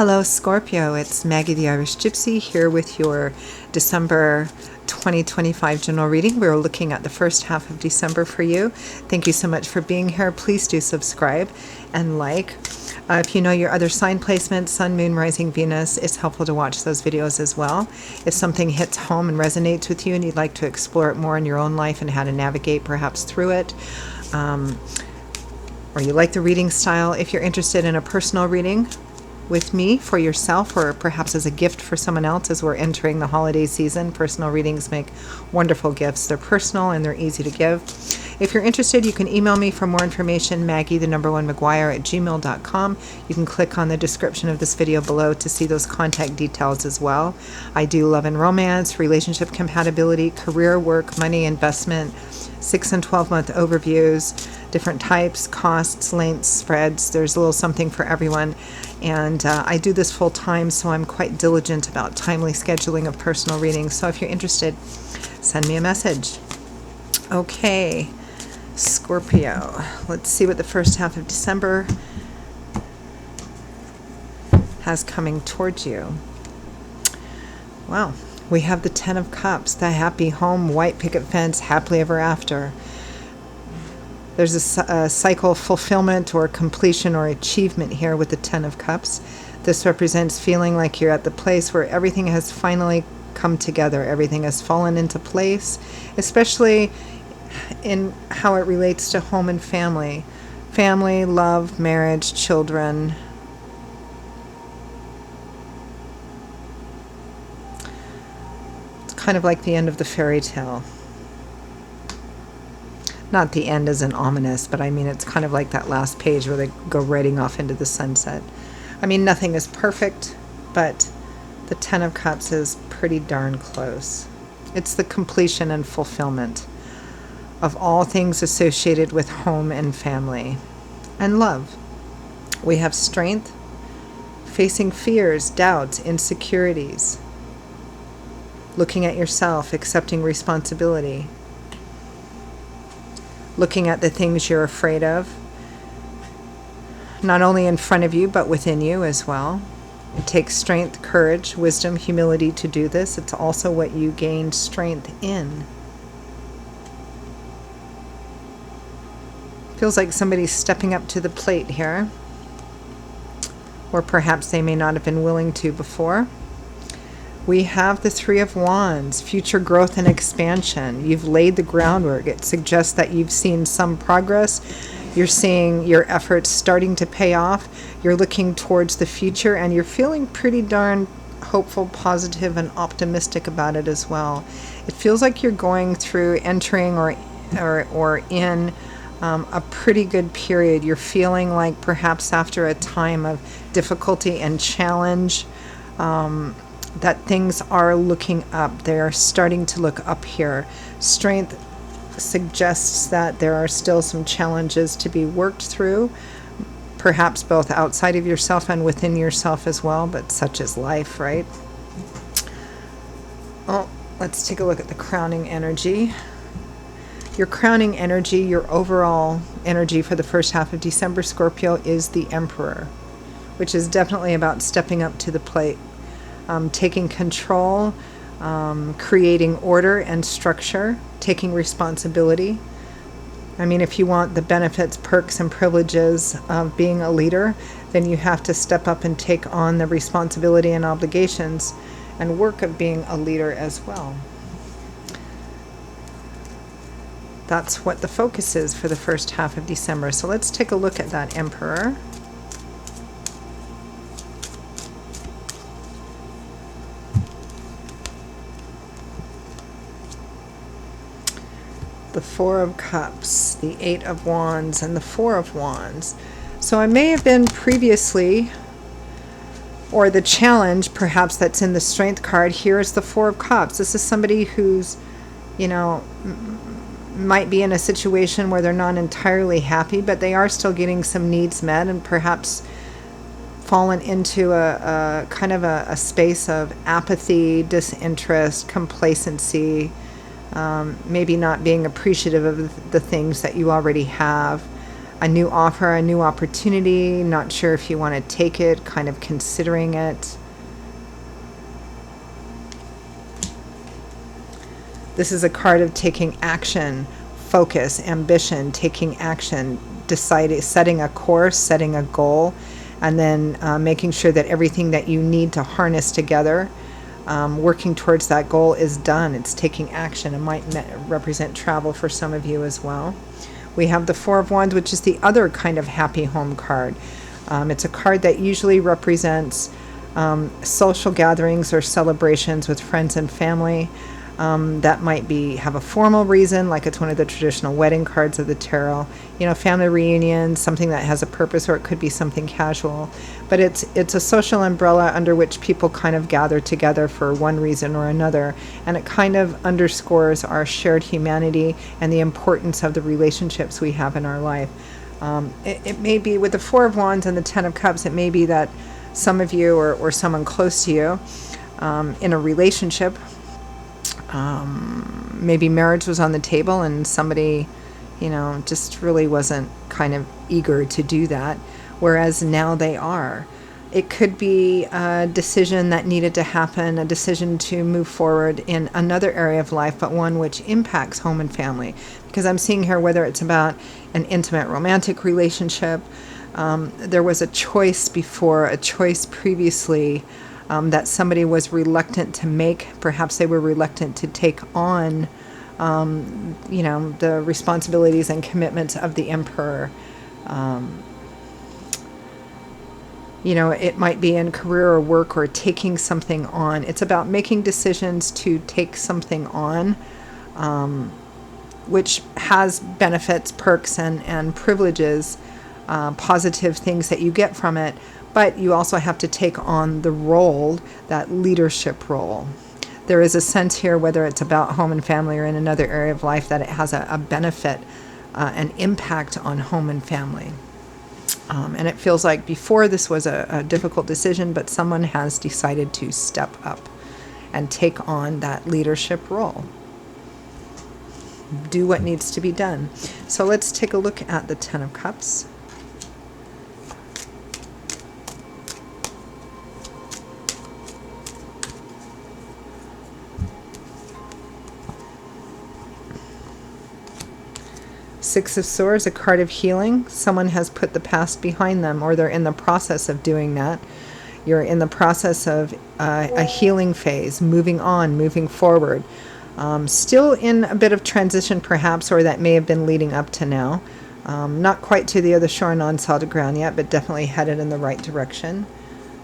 Hello, Scorpio. It's Maggie the Irish Gypsy here with your December 2025 general reading. We're looking at the first half of December for you. Thank you so much for being here. Please do subscribe and like. If you know your other sign placements, Sun, Moon, Rising, Venus, it's helpful to watch those videos as well. If something hits home and resonates with you and you'd like to explore it more in your own life and how to navigate perhaps through it, or you like the reading style, if you're interested in a personal reading with me for yourself or perhaps as a gift for someone else as we're entering the holiday season, personal readings make wonderful gifts. They're personal and they're easy to give. If you're interested, you can email me for more information, Maggie1McGuire@gmail.com. You can click on the description of this video below to see those contact details as well. I do love and romance, relationship compatibility, career, work, money, investment, 6 and 12-month overviews, different types, costs, lengths, spreads. There's a little something for everyone. And I do this full time, so I'm quite diligent about timely scheduling of personal readings. So if you're interested, send me a message. Okay, Scorpio. Let's see what the first half of December has coming towards you. Wow. We have the Ten of Cups, the happy home, white picket fence, happily ever after. There's a cycle fulfillment or completion or achievement here with the Ten of Cups. This represents feeling like you're at the place where everything has finally come together. Everything has fallen into place, especially in how it relates to home and family. Family, love, marriage, children. Kind of like the end of the fairy tale. Not the end as in ominous, but I mean it's kind of like that last page where they go riding off into the sunset. I mean, nothing is perfect, but the Ten of Cups is pretty darn close. It's the completion and fulfillment of all things associated with home and family and love. We have strength, facing fears, doubts, insecurities, looking at yourself, accepting responsibility, looking at the things you're afraid of, not only in front of you, but within you as well. It takes strength, courage, wisdom, humility to do this. It's also what you gain strength in. Feels like somebody's stepping up to the plate here, or perhaps they may not have been willing to before. We have the Three of Wands, future growth and expansion. You've laid the groundwork. It suggests that you've seen some progress. You're seeing your efforts starting to pay off. You're looking towards the future, and you're feeling pretty darn hopeful, positive, and optimistic about it as well. It feels like you're going through, entering or in a pretty good period. You're feeling like perhaps after a time of difficulty and challenge, that things are looking up. They are starting to look up here. Strength suggests that there are still some challenges to be worked through, perhaps both outside of yourself and within yourself as well, but such is life, right? Oh, let's take a look at the crowning energy. Your crowning energy, your overall energy for the first half of December, Scorpio, is the Emperor, which is definitely about stepping up to the plate. Taking control, creating order and structure, taking responsibility. I mean, if you want the benefits, perks, and privileges of being a leader, then you have to step up and take on the responsibility and obligations and work of being a leader as well. That's what the focus is for the first half of December. So let's take a look at that Emperor. The Four of Cups, the Eight of Wands, and the Four of Wands. So I may have been previously, or the challenge perhaps that's in the Strength card, here is the Four of Cups. This is somebody who's, might be in a situation where they're not entirely happy, but they are still getting some needs met and perhaps fallen into a kind of a space of apathy, disinterest, complacency, maybe not being appreciative of the things that you already have. a new offer, a new opportunity, not sure if you want to take it, kind of considering it. This is a card of taking action, focus, ambition, taking action, deciding, setting a course, setting a goal, and then making sure that everything that you need to harness together, working towards that goal, is done. It's taking action. It might represent travel for some of you as well. We have the Four of Wands, which is the other kind of happy home card. It's a card that usually represents social gatherings or celebrations with friends and family. That might have a formal reason, like it's one of the traditional wedding cards of the tarot. You know, family reunion, something that has a purpose, or it could be something casual. But it's a social umbrella under which people kind of gather together for one reason or another. And it kind of underscores our shared humanity and the importance of the relationships we have in our life. It may be, with the Four of Wands and the Ten of Cups, it may be that some of you or someone close to you in a relationship, maybe marriage was on the table and somebody, you know, just really wasn't kind of eager to do that, whereas now they are. It could be a decision that needed to happen, a decision to move forward in another area of life, but one which impacts home and family. Because I'm seeing here, whether it's about an intimate romantic relationship, there was a choice before, a choice previously, that somebody was reluctant to make. Perhaps they were reluctant to take on, you know, the responsibilities and commitments of the emperor. You know, it might be in career or work or taking something on. It's about making decisions to take something on, which has benefits, perks, and privileges, positive things that you get from it. But you also have to take on the role, that leadership role. There is a sense here, whether it's about home and family or in another area of life, that it has a benefit, an impact on home and family. And it feels like before this was a difficult decision, but someone has decided to step up and take on that leadership role. Do what needs to be done. So let's take a look at the Ten of Cups. Six of Swords, a card of healing. Someone has put the past behind them, or they're in the process of doing that. You're in the process of a healing phase, moving on, moving forward. Still in a bit of transition perhaps, or that may have been leading up to now. Not quite to the other shore and on solid ground yet, but definitely headed in the right direction.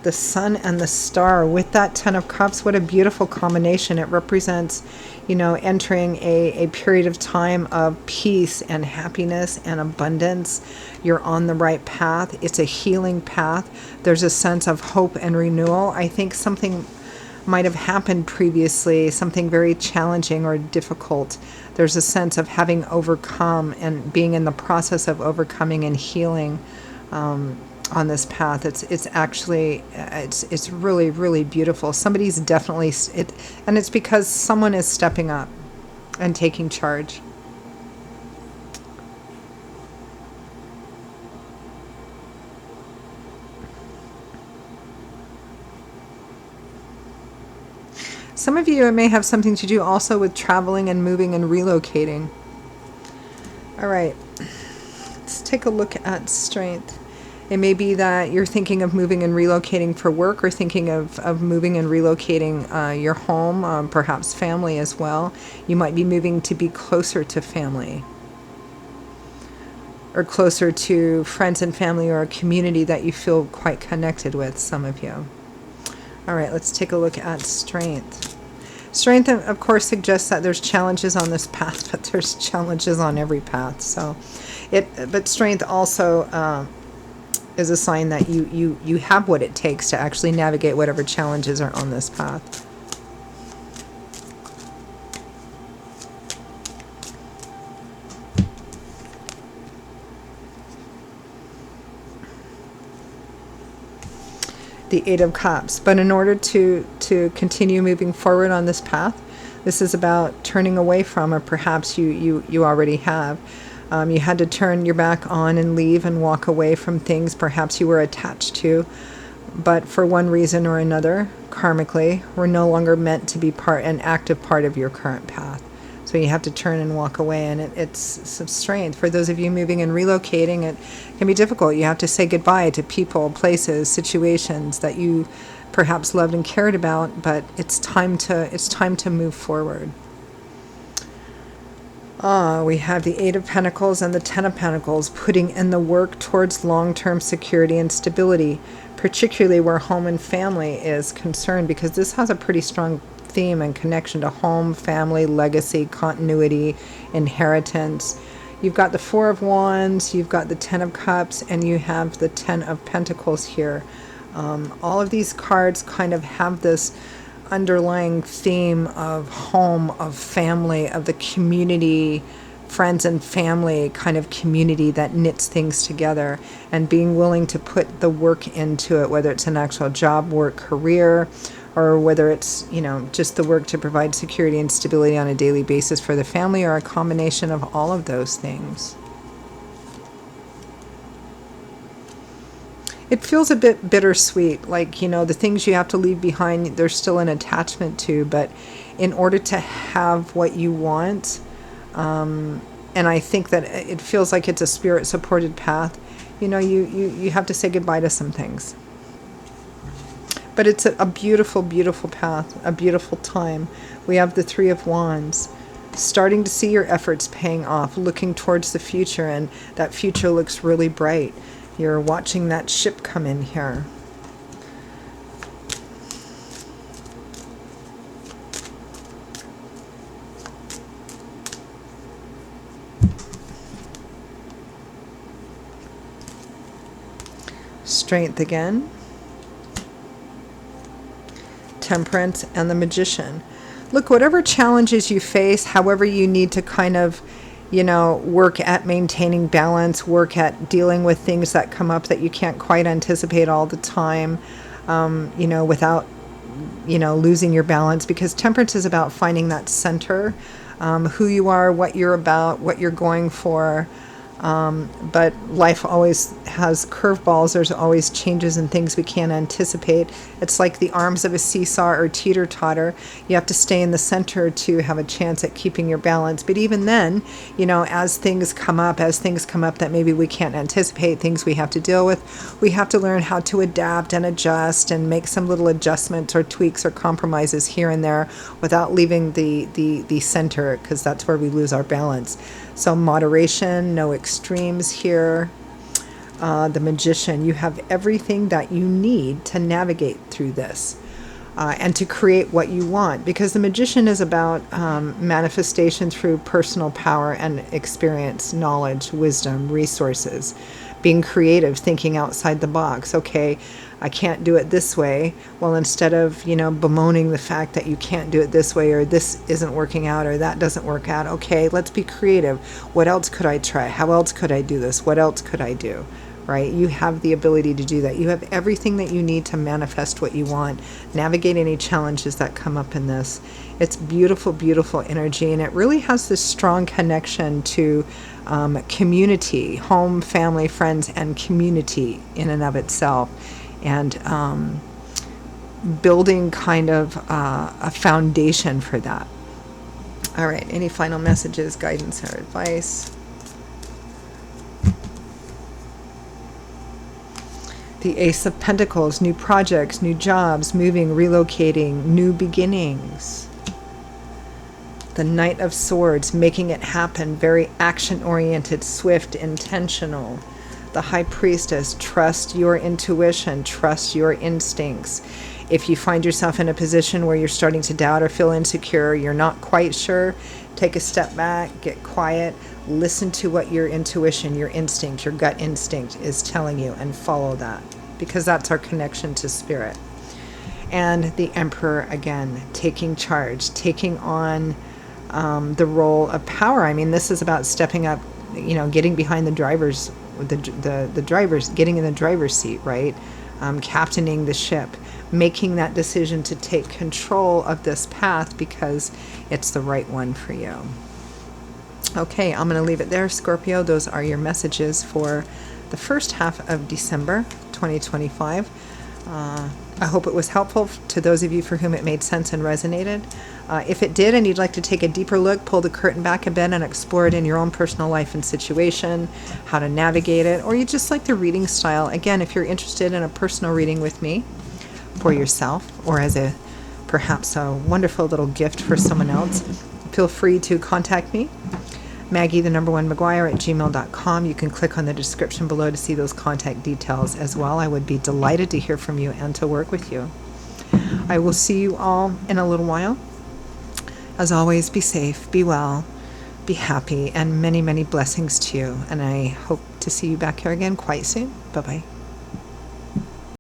The Sun and the Star with that Ten of Cups, what a beautiful combination. It represents, you know, entering a period of time of peace and happiness and abundance. You're on the right path. It's a healing path. There's a sense of hope and renewal. I think something might have happened previously, something very challenging or difficult. There's a sense of having overcome and being in the process of overcoming and healing on this path. It's actually, it's really, really beautiful. Somebody's definitely, and it's because someone is stepping up and taking charge. Some of you, it may have something to do also with traveling and moving and relocating. All right, let's take a look at strength. It may be that you're thinking of moving and relocating for work, or thinking of moving and relocating your home, perhaps family as well. You might be moving to be closer to family, or closer to friends and family, or a community that you feel quite connected with, some of you. All right, let's take a look at strength. Strength, of course, suggests that there's challenges on this path, but there's challenges on every path. So, but strength also is a sign that you have what it takes to actually navigate whatever challenges are on this path. The Eight of Cups. But in order to continue moving forward on this path, this is about turning away from, or perhaps you already have, You had to turn your back on and leave and walk away from things perhaps you were attached to, but for one reason or another, karmically, were no longer meant to be an active part of your current path. So you have to turn and walk away, and it's some strength. For those of you moving and relocating, it can be difficult. You have to say goodbye to people, places, situations that you perhaps loved and cared about, but it's time to move forward. We have the Eight of Pentacles and the Ten of Pentacles, putting in the work towards long-term security and stability, particularly where home and family is concerned, because this has a pretty strong theme and connection to home, family, legacy, continuity, inheritance. You've got the Four of Wands, you've got the Ten of Cups, and you have the Ten of Pentacles here. All of these cards kind of have this underlying theme of home, of family, of the community, friends and family kind of community that knits things together, and being willing to put the work into it, whether it's an actual job, work, career, or whether it's, just the work to provide security and stability on a daily basis for the family, or a combination of all of those things. It feels a bit bittersweet, like, the things you have to leave behind, there's still an attachment to, but in order to have what you want, and I think that it feels like it's a spirit-supported path, you have to say goodbye to some things. But it's a beautiful, beautiful path, a beautiful time. We have the Three of Wands, starting to see your efforts paying off, looking towards the future, and that future looks really bright. You're watching that ship come in here. Strength again. Temperance and the Magician. Look, whatever challenges you face, however you need to kind of, work at maintaining balance, work at dealing with things that come up that you can't quite anticipate all the time, without, losing your balance, because temperance is about finding that center, who you are, what you're about, what you're going for. But life always has curveballs. There's always changes and things we can't anticipate. It's like the arms of a seesaw or teeter-totter. You have to stay in the center to have a chance at keeping your balance. But even then, as things come up that maybe we can't anticipate, things we have to deal with, we have to learn how to adapt and adjust and make some little adjustments or tweaks or compromises here and there without leaving the center, because that's where we lose our balance. So moderation, no extremes here. The Magician, you have everything that you need to navigate through this and to create what you want, because the Magician is about manifestation through personal power and experience, knowledge, wisdom, resources, being creative, thinking outside the box. Okay, I can't do it this way. Well, instead of, bemoaning the fact that you can't do it this way, or this isn't working out, or that doesn't work out, okay, let's be creative. What else could I try? How else could I do this? What else could I do? Right? You have the ability to do that. You have everything that you need to manifest what you want, navigate any challenges that come up in this. It's beautiful, beautiful energy, and it really has this strong connection to community, home, family, friends, and community in and of itself. And building kind of a foundation for that. All right, any final messages, guidance, or advice? The Ace of Pentacles, new projects, new jobs, moving, relocating, new beginnings. The Knight of Swords, making it happen, very action-oriented, swift, intentional. The High Priestess, trust your intuition, trust your instincts. If you find yourself in a position where you're starting to doubt or feel insecure, you're not quite sure, take a step back, get quiet, listen to what your intuition, your instinct, your gut instinct is telling you, and follow that, because that's our connection to spirit. And the Emperor, again, taking charge, taking on the role of power. I mean, this is about stepping up, getting behind the drivers, the drivers, getting in the driver's seat, right? Captaining the ship, making that decision to take control of this path because it's the right one for you. Okay, I'm going to leave it there, Scorpio. Those are your messages for the first half of December 2025. I hope it was helpful to those of you for whom it made sense and resonated. If it did and you'd like to take a deeper look, pull the curtain back a bit and explore it in your own personal life and situation, how to navigate it, or you just like the reading style. Again, if you're interested in a personal reading with me for yourself or as a perhaps a wonderful little gift for someone else, feel free to contact me. Maggie, the number one McGuire at gmail.com. You can click on the description below to see those contact details as well. I would be delighted to hear from you and to work with you. I will see you all in a little while. As always, be safe, be well, be happy, and many, many blessings to you. And I hope to see you back here again quite soon. Bye-bye.